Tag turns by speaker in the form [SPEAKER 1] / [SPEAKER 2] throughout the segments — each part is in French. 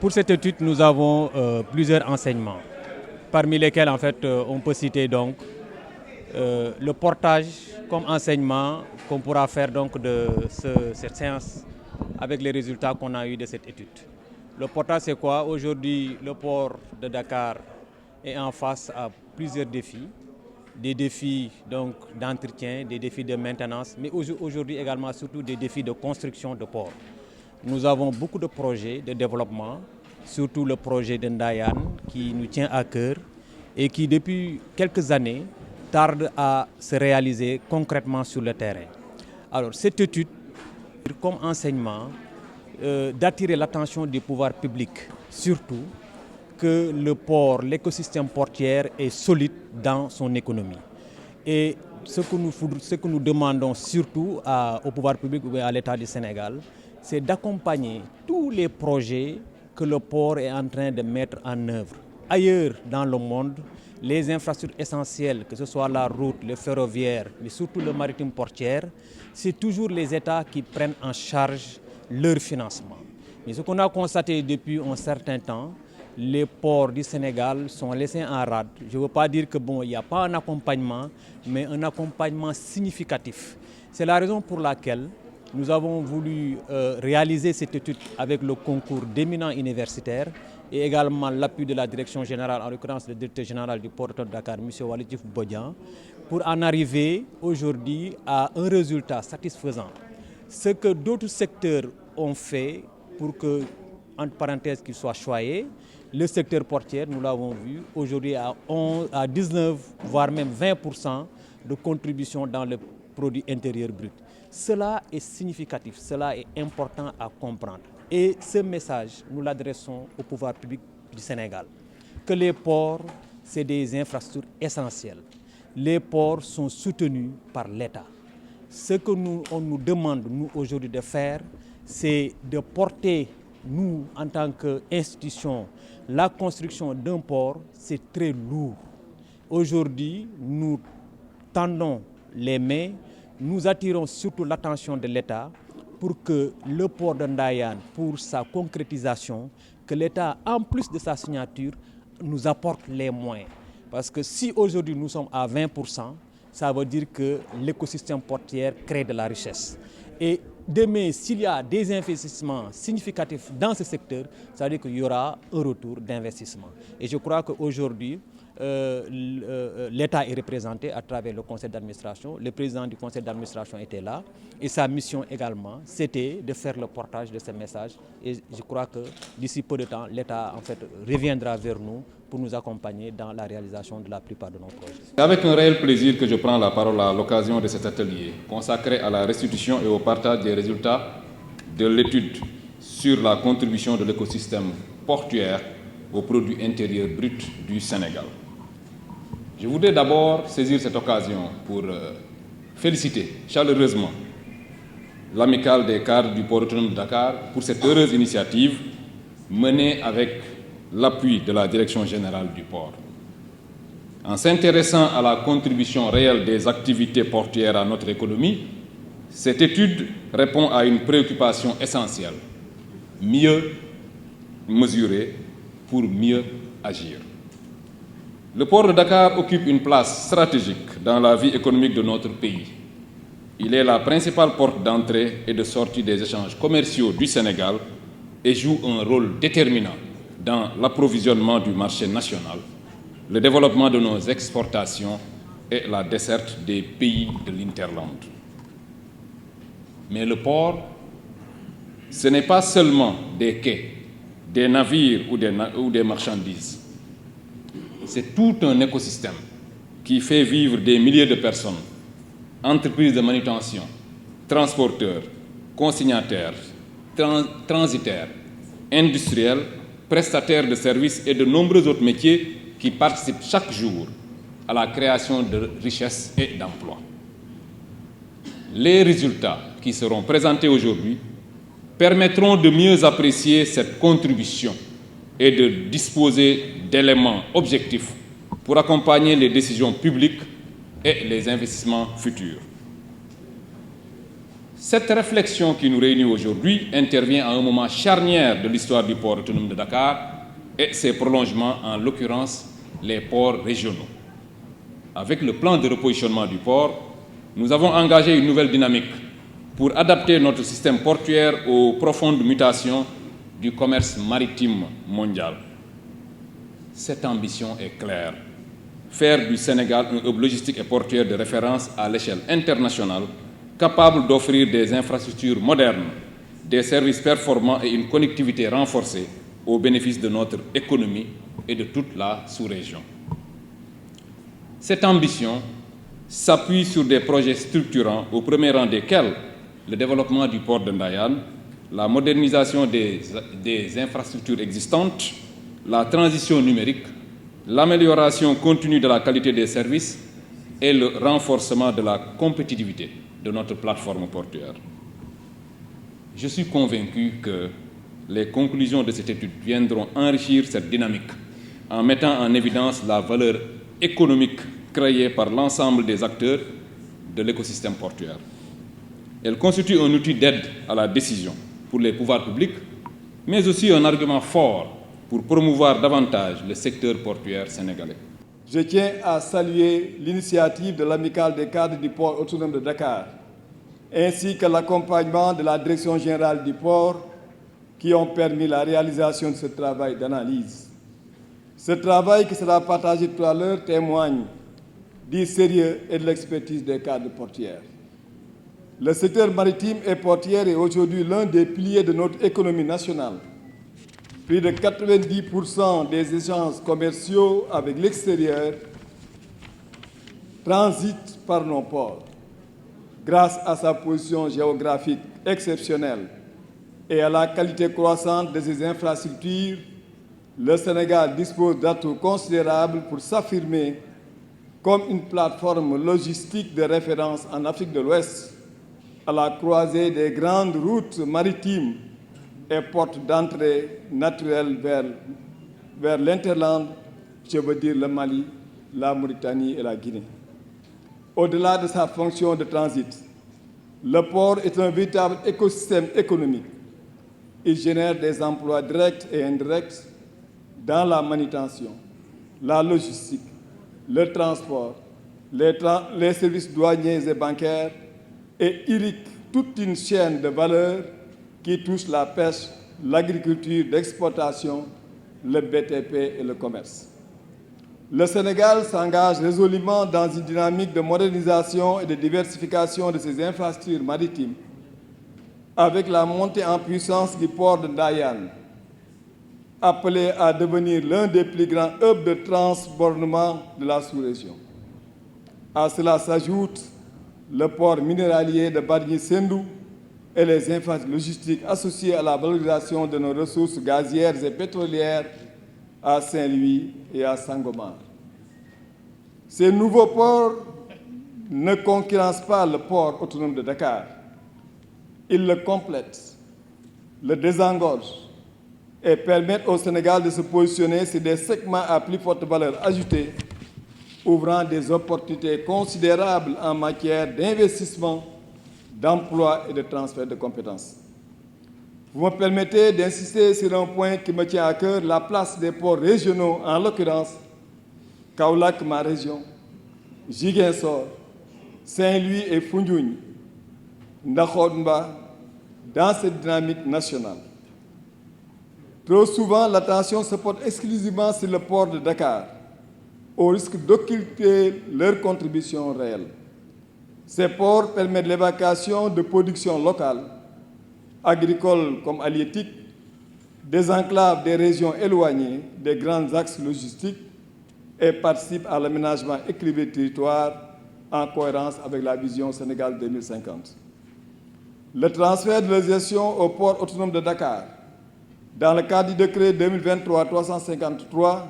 [SPEAKER 1] Pour cette étude, nous avons plusieurs enseignements, parmi lesquels en fait, on peut citer donc le portage comme enseignement qu'on pourra faire donc de cette séance avec les résultats qu'on a eu de cette étude. Le portage, c'est quoi? Aujourd'hui, le port de Dakar est en face à plusieurs défis. Des défis donc d'entretien, des défis de maintenance, mais aujourd'hui également surtout des défis de construction de ports. Nous avons beaucoup de projets de développement, surtout le projet de Ndayan qui nous tient à cœur et qui depuis quelques années tarde à se réaliser concrètement sur le terrain. Alors cette étude comme enseignement d'attirer l'attention du pouvoir public, surtout que le port, l'écosystème portuaire est solide dans son économie. Et ce que nous demandons surtout au pouvoir public ou à l'État du Sénégal, c'est d'accompagner tous les projets que le port est en train de mettre en œuvre. Ailleurs dans le monde, les infrastructures essentielles, que ce soit la route, le ferroviaire, mais surtout le maritime portuaire, c'est toujours les États qui prennent en charge leur financement. Mais ce qu'on a constaté depuis un certain temps, les ports du Sénégal sont laissés en rade. Je ne veux pas dire que il n'y a pas un accompagnement, mais un accompagnement significatif. C'est la raison pour laquelle nous avons voulu réaliser cette étude avec le concours d'éminents universitaires et également l'appui de la direction générale, en l'occurrence le directeur général du port de Dakar, M. Walidjif Bodian, pour en arriver aujourd'hui à un résultat satisfaisant. Ce que d'autres secteurs ont fait pour que, entre parenthèses, qu'ils soient choyés, le secteur portuaire, nous l'avons vu, aujourd'hui à 19, voire même 20% de contribution dans le produit intérieur brut. Cela est significatif, cela est important à comprendre. Et ce message, nous l'adressons au pouvoir public du Sénégal. Que les ports, c'est des infrastructures essentielles. Les ports sont soutenus par l'État. Ce que on nous demande, nous, aujourd'hui, de faire, c'est de porter, nous, en tant qu'institution, la construction d'un port, c'est très lourd. Aujourd'hui, nous tendons les mains, nous attirons surtout l'attention de l'État pour que le port de Ndayan, pour sa concrétisation, que l'État, en plus de sa signature, nous apporte les moyens. Parce que si aujourd'hui nous sommes à 20%, ça veut dire que l'écosystème portuaire crée de la richesse. Et demain, s'il y a des investissements significatifs dans ce secteur, ça veut dire qu'il y aura un retour d'investissement. Et je crois qu'aujourd'hui, l'État est représenté à travers le conseil d'administration. Le président du conseil d'administration était là. Et sa mission également, c'était de faire le portage de ce message. Et je crois que d'ici peu de temps, l'État en fait reviendra vers nous pour nous accompagner dans la réalisation de la plupart de nos projets.
[SPEAKER 2] C'est avec un réel plaisir que je prends la parole à l'occasion de cet atelier consacré à la restitution et au partage des résultats de l'étude sur la contribution de l'écosystème portuaire au produit intérieur brut du Sénégal. Je voudrais d'abord saisir cette occasion pour féliciter chaleureusement l'amicale des cadres du port autonome de Dakar pour cette heureuse initiative menée avec l'appui de la direction générale du port. En s'intéressant à la contribution réelle des activités portuaires à notre économie, cette étude répond à une préoccupation essentielle: mieux mesurer pour mieux agir. Le port de Dakar occupe une place stratégique dans la vie économique de notre pays. Il est la principale porte d'entrée et de sortie des échanges commerciaux du Sénégal et joue un rôle déterminant dans l'approvisionnement du marché national, le développement de nos exportations et la desserte des pays de l'Interland. Mais le port, ce n'est pas seulement des quais, des navires ou des marchandises. C'est tout un écosystème qui fait vivre des milliers de personnes, entreprises de manutention, transporteurs, consignataires, transitaires, industriels, prestataires de services et de nombreux autres métiers qui participent chaque jour à la création de richesses et d'emplois. Les résultats qui seront présentés aujourd'hui permettront de mieux apprécier cette contribution et de disposer d'éléments objectifs pour accompagner les décisions publiques et les investissements futurs. Cette réflexion qui nous réunit aujourd'hui intervient à un moment charnière de l'histoire du port autonome de Dakar et ses prolongements, en l'occurrence les ports régionaux. Avec le plan de repositionnement du port, nous avons engagé une nouvelle dynamique pour adapter notre système portuaire aux profondes mutations du commerce maritime mondial. Cette ambition est claire: faire du Sénégal un hub logistique et portuaire de référence à l'échelle internationale, capable d'offrir des infrastructures modernes, des services performants et une connectivité renforcée au bénéfice de notre économie et de toute la sous-région. Cette ambition s'appuie sur des projets structurants, au premier rang desquels le développement du port de Ndayane, la modernisation des infrastructures existantes, la transition numérique, l'amélioration continue de la qualité des services et le renforcement de la compétitivité de notre plateforme portuaire. Je suis convaincu que les conclusions de cette étude viendront enrichir cette dynamique en mettant en évidence la valeur économique créée par l'ensemble des acteurs de l'écosystème portuaire. Elle constitue un outil d'aide à la décision pour les pouvoirs publics, mais aussi un argument fort pour promouvoir davantage le secteur portuaire sénégalais.
[SPEAKER 3] Je tiens à saluer l'initiative de l'Amicale des cadres du port autonome de Dakar, ainsi que l'accompagnement de la Direction générale du port, qui ont permis la réalisation de ce travail d'analyse. Ce travail qui sera partagé tout à l'heure témoigne du sérieux et de l'expertise des cadres portuaires. Le secteur maritime et portuaire est aujourd'hui l'un des piliers de notre économie nationale. Plus de 90% des échanges commerciaux avec l'extérieur transitent par nos ports. Grâce à sa position géographique exceptionnelle et à la qualité croissante de ses infrastructures, le Sénégal dispose d'atouts considérables pour s'affirmer comme une plateforme logistique de référence en Afrique de l'Ouest, à la croisée des grandes routes maritimes et porte d'entrée naturelle vers l'interland, je veux dire le Mali, la Mauritanie et la Guinée. Au-delà de sa fonction de transit, le port est un véritable écosystème économique. Il génère des emplois directs et indirects dans la manutention, la logistique, le transport, les services douaniers et bancaires et irrigue toute une chaîne de valeur qui touche la pêche, l'agriculture d'exportation, le BTP et le commerce. Le Sénégal s'engage résolument dans une dynamique de modernisation et de diversification de ses infrastructures maritimes, avec la montée en puissance du port de Ndayane, appelé à devenir l'un des plus grands hubs de transbordement de la sous-région. À cela s'ajoute le port minéralier de Bargny-Sendou et les infrastructures logistiques associées à la valorisation de nos ressources gazières et pétrolières à Saint-Louis et à Sangomar. Ces nouveaux ports ne concurrencent pas le port autonome de Dakar. Ils le complètent, le désengorgent et permettent au Sénégal de se positionner sur des segments à plus forte valeur ajoutée, ouvrant des opportunités considérables en matière d'investissement, d'emploi et de transfert de compétences. Vous me permettez d'insister sur un point qui me tient à cœur, la place des ports régionaux, en l'occurrence Kaolack, ma région, Ziguinchor, Saint-Louis et Foundiougne, Ndakhomba, dans cette dynamique nationale. Trop souvent, l'attention se porte exclusivement sur le port de Dakar, au risque d'occulter leur contribution réelle. Ces ports permettent l'évacuation de productions locales, agricoles comme halieutiques, des enclaves des régions éloignées des grands axes logistiques et participent à l'aménagement équilibré du territoire en cohérence avec la vision Sénégal 2050. Le transfert de la gestion au port autonome de Dakar, dans le cadre du décret 2023-353,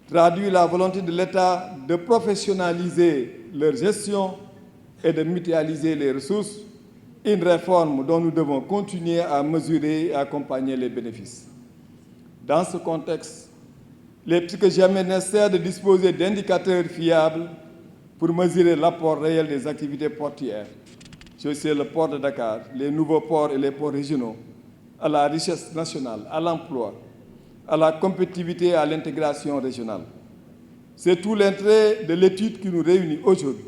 [SPEAKER 3] traduit la volonté de l'État de professionnaliser leur gestion et de mutualiser les ressources, une réforme dont nous devons continuer à mesurer et accompagner les bénéfices. Dans ce contexte, il est plus que jamais nécessaire de disposer d'indicateurs fiables pour mesurer l'apport réel des activités portuaires. c'est le port de Dakar, les nouveaux ports et les ports régionaux, à la richesse nationale, à l'emploi, à la compétitivité et à l'intégration régionale. C'est tout l'intérêt de l'étude qui nous réunit aujourd'hui.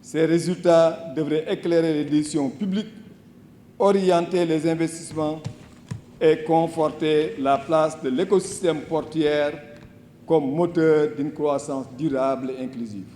[SPEAKER 3] Ces résultats devraient éclairer les décisions publiques, orienter les investissements et conforter la place de l'écosystème portuaire comme moteur d'une croissance durable et inclusive.